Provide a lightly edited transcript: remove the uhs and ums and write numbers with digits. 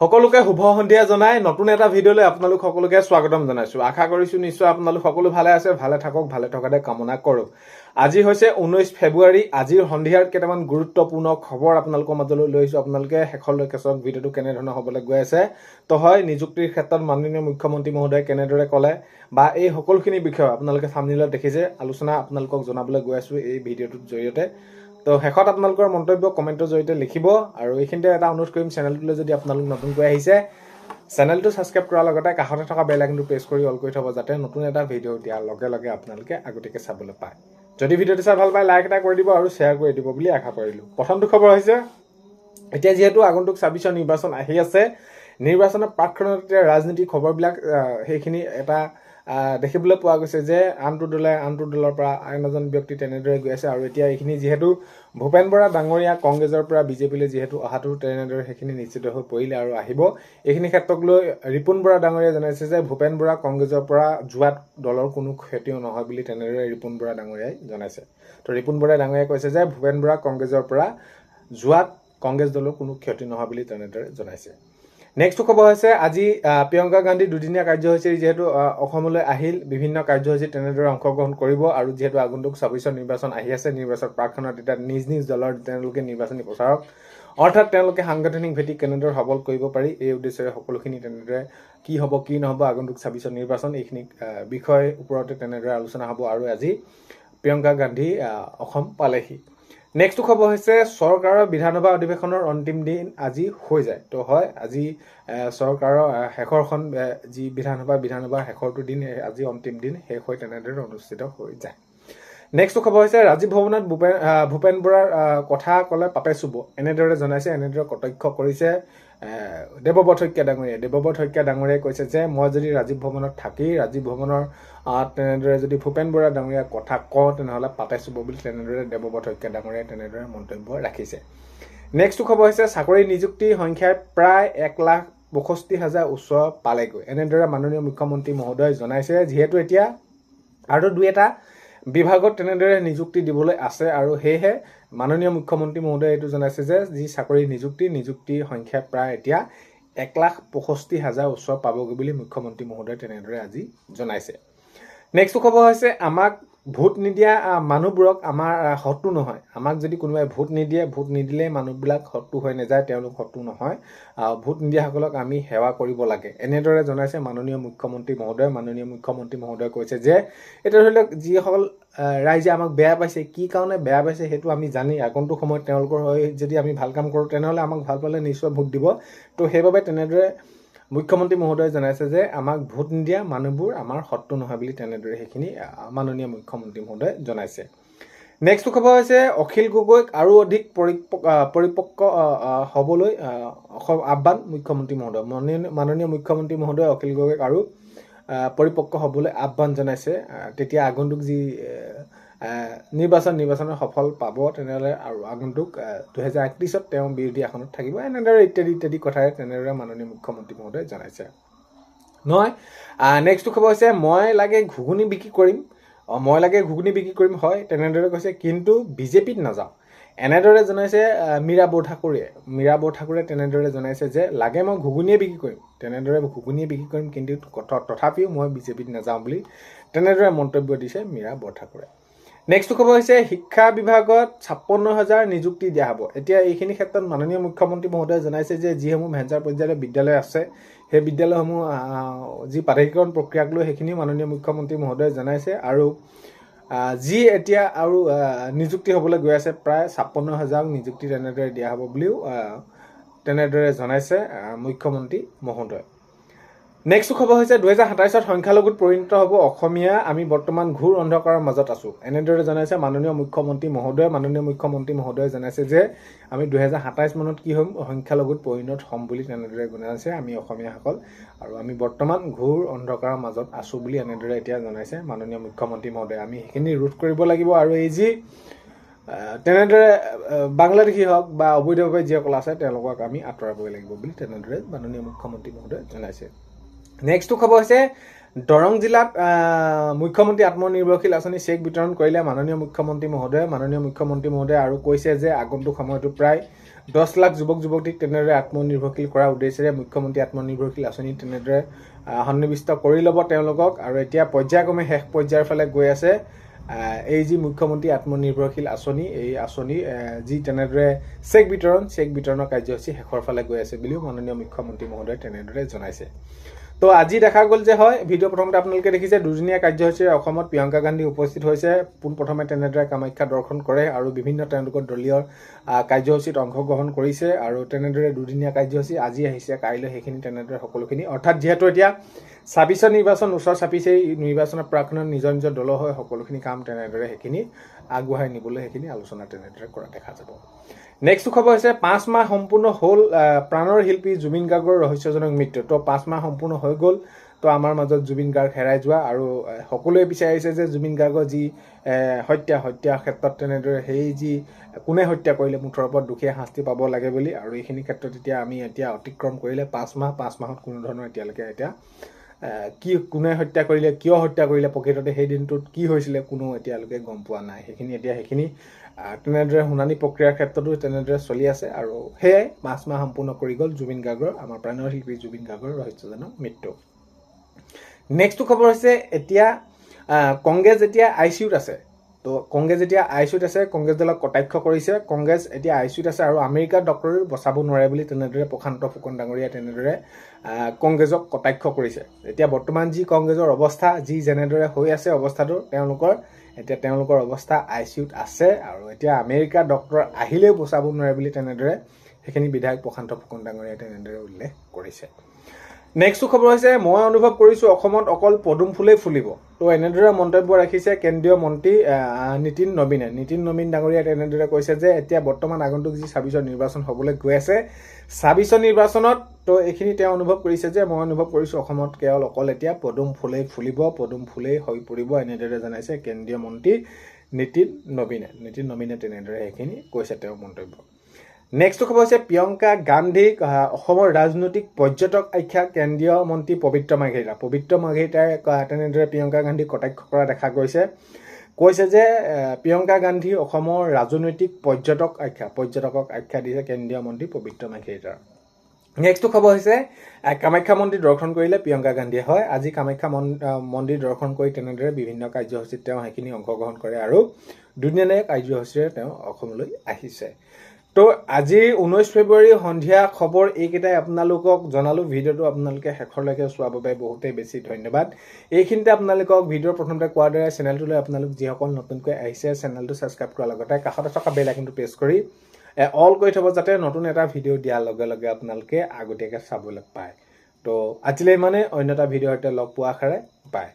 সকলোকে শুভ সন্ধিয়া জনাই নতুন এটা ভিডিঅ'লৈ আপোনালোক সকলোকে স্বাগতম জনাইছো। আশা কৰিছো নিশ্চয় আপোনালোক সকলো ভালে আছে, ভালে থাকক, ভালে থকাতে কামনা কৰো। আজি হৈছে 19 ফেব্ৰুৱাৰী। আজিৰ সন্ধিয়াৰ কেইটামান গুৰুত্বপূৰ্ণ খবৰ আপোনালোকৰ মাজলৈ লৈ আহিছো। আপোনালোকে শেষলৈকে চাওক ভিডিঅ'টো কেনেধৰণৰ হ'বলৈ গৈ আছে। তো হয়, নিযুক্তিৰ ক্ষেত্ৰত মাননীয় মুখ্যমন্ত্ৰী মহোদয়ে কেনেদৰে ক'লে বা এই সকলোখিনি বিষয় আপোনালোকে থাম্বনেইলত দেখিছে, আলোচনা আপোনালোকক জনাবলৈ গৈ আছো এই ভিডিঅ'টোৰ জৰিয়তে। তো শেষত আপোনালোকৰ মন্তব্য কমেণ্টৰ জৰিয়তে লিখিব আৰু এইখিনিতে এটা অনুৰোধ কৰিম, চেনেলটোলৈ যদি আপোনালোক নতুনকৈ আহিছে চেনেলটো ছাবস্ক্ৰাইব কৰাৰ লগতে কাষতে থকা বেল আইকনটো প্ৰেছ কৰি অল কৰি থ'ব, যাতে নতুন এটা ভিডিঅ' দিয়াৰ লগে লগে আপোনালোকে আগতীয়াকৈ চাবলৈ পায়। যদি ভিডিঅ'টো চাই ভাল পায় লাইক এটা কৰি দিব আৰু শ্বেয়াৰ কৰি দিব বুলি আশা কৰিলোঁ। প্ৰথমটো খবৰ হৈছে, এতিয়া যিহেতু আগন্তুক 26 নিৰ্বাচন আহি আছে, নিৰ্বাচনৰ প্ৰাকক্ষণত এতিয়া ৰাজনীতিক খবৰবিলাক সেইখিনি এটা দেখিবলৈ পোৱা গৈছে যে আনটো দলৰ পৰা আন এজন ব্যক্তি তেনেদৰে গৈ আছে। আৰু এতিয়া এইখিনি যিহেতু ভূপেন বৰা ডাঙৰীয়া কংগ্ৰেছৰ পৰা বিজেপিলৈ যিহেতু অহাটো তেনেদৰে সেইখিনি নিশ্চিত হৈ পৰিলে আৰু আহিব। এইখিনি ক্ষেত্ৰক লৈ ৰিপুণ বৰা ডাঙৰীয়াই জনাইছে যে ভূপেন বৰা কংগ্ৰেছৰ পৰা যোৱাত দলৰ কোনো ক্ষতিও নহয় বুলি তেনেদৰে ৰিপুণ বৰা ডাঙৰীয়াই জনাইছে। তো ৰিপুণ বৰা ডাঙৰীয়াই কৈছে যে ভূপেন বৰা কংগ্ৰেছৰ পৰা যোৱাত কংগ্ৰেছ দলৰ কোনো ক্ষতি নহয় বুলি তেনেদৰে জনাইছে। নেক্সট খবৰ হৈছে, আজি প্ৰিয়ংকা গান্ধী দুদিনীয়া কাৰ্যসূচী যিহেতু অসমলৈ আহিল, বিভিন্ন কাৰ্যসূচীত তেনেদৰে অংশগ্ৰহণ কৰিব। আৰু যিহেতু আগন্তুক 26 নিৰ্বাচন আহি আছে, নিৰ্বাচন প্ৰাকক্ষণত এতিয়া নিজ নিজ দলৰ তেওঁলোকে নিৰ্বাচনী প্ৰচাৰক অৰ্থাৎ তেওঁলোকে সাংগঠনিক ভেটি কেনেদৰে সবল কৰিব পাৰি এই উদ্দেশ্যৰে সকলোখিনি তেনেদৰে কি হ'ব কি নহ'ব আগন্তুক 26 নিৰ্বাচন এইখিনি বিষয়ৰ ওপৰতে তেনেদৰে আলোচনা হ'ব। আৰু আজি প্ৰিয়ংকা গান্ধী অসম পালেহি। নেক্সট খবৰ হৈছে, চৰকাৰৰ বিধানসভা অধিৱেশনৰ অন্তিম দিন আজি হৈ যায়। তো হয়, আজি চৰকাৰৰ শেষৰখন যি বিধানসভাৰ শেষৰটো দিন আজি অন্তিম দিন শেষ হৈ তেনেদৰে অনুষ্ঠিত হৈ যায়। নেক্সট খবৰ হৈছে, ৰাজীৱ ভৱনত ভূপেন বৰাৰ কথা ক'লে পাপে চুব, এনেদৰে জনাইছে, এনেদৰে কটাক্ষ কৰিছে দেৱব্ৰত শইকীয়া ডাঙৰীয়াই কৈছে যে মই যদি ৰাজীৱ ভৱনত থাকি ৰাজীৱ ভৱনৰ তেনেদৰে যদি ভূপেন বৰা ডাঙৰীয়াৰ কথা কওঁ তেনেহ'লে পাপে চুব বুলি তেনেদৰে দেৱব্ৰত শইকীয়া ডাঙৰীয়াই তেনেদৰে মন্তব্য ৰাখিছে। নেক্সট খবৰ হৈছে, চাকৰি নিযুক্তিৰ সংখ্যাই প্ৰায় 1,65,000 ওচৰ পালেগৈ, এনেদৰে মাননীয় মুখ্যমন্ত্ৰী মহোদয়ে জনাইছে। যিহেতু এতিয়া আৰু দুই এটা বিভাগত তেনেদৰে নিযুক্তি দিবলৈ আছে আৰু সেয়েহে মাননীয় মুখ্যমন্ত্ৰী মহোদয়ে এইটো জনাইছে যে যি চাকৰি নিযুক্তিৰ সংখ্যা প্ৰায় এতিয়া 1,65,000 ওচৰ পাবগৈ বুলি মুখ্যমন্ত্ৰী মহোদয়ে তেনেদৰে আজি জনাইছে। নেক্সট খবৰ হৈছে, আমাক ভোট নিদিয়া মানুহবোৰক আমাৰ শত্ৰু নহয়। আমাক যদি কোনোবাই ভোট নিদিলেই মানুহবিলাক শত্ৰু হৈ নাযায়, তেওঁলোক শত্ৰু নহয়। ভোট নিদিয়াসকলক আমি সেৱা কৰিব লাগে, এনেদৰে জনাইছে মাননীয় মুখ্যমন্ত্ৰী মহোদয়ে। মাননীয় মুখ্যমন্ত্ৰী মহোদয়ে কৈছে যে এতিয়া ধৰি লওক যিসকল ৰাইজে আমাক বেয়া পাইছে, কি কাৰণে বেয়া পাইছে সেইটো আমি জানি আগন্তুক সময়ত তেওঁলোকৰ হৈ যদি আমি ভাল কাম কৰোঁ তেনেহ'লে আমাক ভাল পালে নিশ্চয় ভোট দিব। তো সেইবাবে তেনেদৰে মুখ্যমন্ত্ৰী মহোদয়ে জনাইছে যে আমাক ভোট নিদিয়া মানুহবোৰ আমাৰ শত্ৰু নহয় বুলি তেনেদৰে সেইখিনি মাননীয় মুখ্যমন্ত্ৰী মহোদয়ে জনাইছে। নেক্সট খবৰ হৈছে, অখিল গগৈক আৰু অধিক পৰিপক্ক হ'বলৈ আহ্বান মুখ্যমন্ত্ৰী মহোদয়। মাননীয় মুখ্যমন্ত্ৰী মহোদয়ে অখিল গগৈক আৰু পৰিপক্ক হ'বলৈ আহ্বান জনাইছে। তেতিয়া আগন্তুক যি নিৰ্বাচনৰ সফল পাব তেনেহ'লে আৰু আগন্তুক 2031ত তেওঁ বিৰোধী আসনত থাকিব, এনেদৰে ইত্যাদি কথাৰে তেনেদৰে মাননীয় মুখ্যমন্ত্ৰী মহোদয়ে জনাইছে। নহয়, নেক্সট খবৰ হৈছে, মই লাগে ঘুগুনি বিক্ৰী কৰিম হয় তেনেদৰে কৈছে, কিন্তু বিজেপিত নাযাওঁ, এনেদৰে জনাইছে মীৰা বৰঠাকুৰে তেনেদৰে জনাইছে যে লাগে মই ঘুগুনিয়ে বিক্ৰী কৰিম কিন্তু তথাপিও মই বিজেপিত নাযাওঁ বুলি তেনেদৰে মন্তব্য দিছে মীৰা বৰঠাকুৰে। নেক্সট খবৰ হৈছে, শিক্ষা বিভাগত 56,000 নিযুক্তি দিয়া হ'ব। এতিয়া এইখিনি ক্ষেত্ৰত মাননীয় মুখ্যমন্ত্ৰী মহোদয়ে জনাইছে যে যিসমূহ ভেঞ্চাৰ পৰ্যায়ৰ বিদ্যালয় আছে সেই বিদ্যালয়সমূহ যি প্ৰাধিকৰণ প্ৰক্ৰিয়াক লৈ সেইখিনিও মাননীয় মুখ্যমন্ত্ৰী মহোদয়ে জনাইছে। আৰু যি এতিয়া আৰু নিযুক্তি হ'বলৈ গৈ আছে প্ৰায় 56,000 নিযুক্তি তেনেদৰে দিয়া হ'ব বুলিও তেনেদৰে জনাইছে মুখ্যমন্ত্ৰী মহোদয়ে। নেক্সট খবৰ হৈছে, 2027ত সংখ্যালঘুত পৰিণত হ'ব অসমীয়া, আমি বৰ্তমান ঘোৰ অন্ধকাৰৰ মাজত আছোঁ, এনেদৰে জনাইছে মাননীয় মুখ্যমন্ত্ৰী মহোদয়ে। মাননীয় মুখ্যমন্ত্ৰী মহোদয়ে জনাইছে যে আমি 2027 মানত কি হ'ম, সংখ্যালঘুত পৰিণত হ'ম বুলি তেনেদৰে জনাইছে আমি অসমীয়াসকল, আৰু আমি বৰ্তমান ঘোৰ অন্ধকাৰৰ মাজত আছোঁ বুলি এনেদৰে এতিয়া জনাইছে মাননীয় মুখ্যমন্ত্ৰী মহোদয়ে। আমি সেইখিনি ৰোধ কৰিব লাগিব আৰু এই যি তেনেদৰে বাংলাদেশী হওক বা অবৈধভাৱে যিসকল আছে তেওঁলোকক আমি আঁতৰাবই লাগিব বুলি তেনেদৰে মাননীয় মুখ্যমন্ত্ৰী মহোদয়ে জনাইছে। নেক্সট খবৰ হৈছে, দৰং জিলাত মুখ্যমন্ত্ৰী আত্মনিৰ্ভৰশীল আঁচনি চেক বিতৰণ কৰিলে মাননীয় মুখ্যমন্ত্ৰী মহোদয়ে আৰু কৈছে যে আগন্তুক সময়তো প্ৰায় 10 লাখ যুৱক যুৱতীক তেনেদৰে আত্মনিৰ্ভৰশীল কৰাৰ উদ্দেশ্যেৰে মুখ্যমন্ত্ৰী আত্মনিৰ্ভৰশীল আঁচনি তেনেদৰে সন্নিৱিষ্ট কৰি ল'ব তেওঁলোকক আৰু এতিয়া পৰ্যায়ক্ৰমে শেষ পৰ্যায়ৰ ফালে গৈ আছে এই যি মুখ্যমন্ত্ৰী আত্মনিৰ্ভৰশীল আঁচনি এই আঁচনি যি তেনেদৰে চেক বিতৰণৰ কাৰ্যসূচী শেষৰ ফালে গৈ আছে বুলিও মাননীয় মুখ্যমন্ত্ৰী মহোদয়ে তেনেদৰে জনাইছে তো আজি দেখা গ'ল যে হয় ভিডিঅ' প্ৰথমতে আপোনালোকে দেখিছে দুদিনীয়া কাৰ্যসূচীৰে অসমত প্ৰিয়ংকা গান্ধী উপস্থিত হৈছে পোনপ্ৰথমে তেনেদৰে কামাখ্যা দৰ্শন কৰে আৰু বিভিন্ন তেওঁলোকৰ দলীয় কাৰ্যসূচীত অংশগ্ৰহণ কৰিছে আৰু তেনেদৰে দুদিনীয়া কাৰ্যসূচী আজি আহিছে কাইলৈ সেইখিনি তেনেদৰে সকলোখিনি অৰ্থাৎ যিহেতু এতিয়া 26 নিৰ্বাচন ওচৰ চাপিছে এই নিৰ্বাচনৰ প্ৰাকক্ষণত নিজৰ নিজৰ দলৰ হৈ সকলোখিনি কাম তেনেদৰে সেইখিনি আগবঢ়াই নিবলৈ সেইখিনি আলোচনা তেনেদৰে কৰা দেখা যাব নেক্সট খবৰ হৈছে 5 মাহ সম্পূৰ্ণ হ'ল প্ৰাণৰ শিল্পী জুবিন গাৰ্গৰ ৰহস্যজনক মৃত্যু তো 5 মাহ সম্পূৰ্ণ হৈ গ'ল তো আমাৰ মাজত জুবিন গাৰ্গ হেৰাই যোৱা আৰু সকলোৱে বিচাৰিছে যে জুবিন গাৰ্গৰ যি হত্যাৰ ক্ষেত্ৰত তেনেদৰে সেই যি কোনে হত্যা কৰিলে মুঠৰ ওপৰত দুখীয়া শাস্তি পাব লাগে বুলি আৰু এইখিনি ক্ষেত্ৰত আমি অতিক্ৰম কৰিলে 5 মাহত কোনো ধৰণৰ এতিয়ালৈকে কি কোনে হত্যা কৰিলে কিয় হত্যা কৰিলে প্ৰকৃততে সেই দিনটোত কি হৈছিলে কোনো এতিয়ালৈকে গম পোৱা নাই সেইখিনি তেনেদৰে শুনানি প্ৰক্ৰিয়াৰ ক্ষেত্ৰতো তেনেদৰে চলি আছে আৰু সেয়াই 5 মাহ সম্পূৰ্ণ কৰি গ'ল জুবিন গাৰ্গৰ আমাৰ প্ৰাণৰ শিল্পী জুবিন গাৰ্গৰ ৰহস্যজনক মৃত্যু নেক্সট খবৰ হৈছে এতিয়া কংগ্ৰেছ এতিয়া আইচিউত আছে তো কংগ্ৰেছ এতিয়া আইচিউত আছে কংগ্ৰেছ দলক কটাক্ষ কৰিছে কংগ্ৰেছ এতিয়া আইচিউত আছে আৰু আমেৰিকাৰ ডক্টৰেও বচাব নোৱাৰে বুলি তেনেদৰে প্ৰশান্ত ফুকন ডাঙৰীয়াই তেনেদৰে কংগ্ৰেছক কটাক্ষ কৰিছে এতিয়া বৰ্তমান যি কংগ্ৰেছৰ অৱস্থা যি যেনেদৰে হৈ আছে অৱস্থাটো তেওঁলোকৰ অৱস্থা আইচিউত আছে আৰু এতিয়া আমেৰিকাৰ ডক্টৰ আহিলেও বচাব নোৱাৰে বুলি তেনেদৰে সেইখিনি বিধায়ক প্ৰশান্ত ফুকন ডাঙৰীয়াই তেনেদৰে উল্লেখ কৰিছে নেক্সট খবৰ হৈছে মই অনুভৱ কৰিছো অসমত অকল পদুম ফুলেই ফুলিব তো এনেদৰে মন্তব্য ৰাখিছে কেন্দ্ৰীয় মন্ত্ৰী নীতিন নবীন ডাঙৰীয়াই তেনেদৰে কৈছে যে এতিয়া বৰ্তমান আগন্তুক যি 26 নিৰ্বাচন হ'বলৈ গৈ আছে 26 নিৰ্বাচনত তো এইখিনি তেওঁ অনুভৱ কৰিছে যে মই অনুভৱ কৰিছো অসমত কেৱল অকল এতিয়া পদুম ফুলেই ফুলিব পদুম ফুলেই হৈ পৰিব এনেদৰে জনাইছে কেন্দ্ৰীয় মন্ত্ৰী নীতিন নবীনে তেনেদৰে সেইখিনি কৈছে তেওঁৰ মন্তব্য নেক্সট খবৰ হৈছে প্ৰিয়ংকা গান্ধীক অসমৰ ৰাজনৈতিক পৰ্যটক আখ্যা কেন্দ্ৰীয় মন্ত্ৰী পবিত্ৰ মাৰ্ঘেৰিটাই তেনেদৰে প্ৰিয়ংকা গান্ধীক কটাক্ষ কৰা দেখা গৈছে কৈছে যে প্ৰিয়ংকা গান্ধী অসমৰ ৰাজনৈতিক পৰ্যটকক আখ্যা দিছে কেন্দ্ৰীয় মন্ত্ৰী পবিত্ৰ মাৰ্ঘেৰিটাৰ নেক্সট খবৰ হৈছে কামাখ্যা মন্দিৰ দৰ্শন কৰিলে প্ৰিয়ংকা গান্ধীয়ে হয় আজি কামাখ্যা মন্দিৰ দৰ্শন কৰি তেনেদৰে বিভিন্ন কাৰ্যসূচীত তেওঁ সেইখিনি অংশগ্ৰহণ কৰে আৰু দুদিনীয়া কাৰ্যসূচীৰে তেওঁ অসমলৈ আহিছে তো আজি 19 ফেব্ৰুৱাৰী সন্ধিয়া খবৰ এইকেইটাই আপোনালোকক জনালো ভিডিঅ'টো আপোনালোকে শেষৰলৈকে চোৱাৰ বাবে বহুতেই বেছি ধন্যবাদ এইখিনিতে আপোনালোকক ভিডিঅ'ৰ প্ৰথমতে কোৱাৰ দৰে চেনেলটোলৈ আপোনালোক যিসকল নতুনকৈ আহিছে চেনেলটো ছাবস্ক্ৰাইব কৰাৰ লগতে কাষতে থকা বেল আইকনটো প্ৰেছ কৰি অল কৰি থব যাতে নতুন এটা ভিডিঅ' দিয়াৰ লগে লগে আপোনালোকে আগতীয়াকৈ চাবলৈ পায় তো আজিলৈ অন্য এটা ভিডিঅ'ৰ সৈতে লগ পোৱা আশাৰে পায়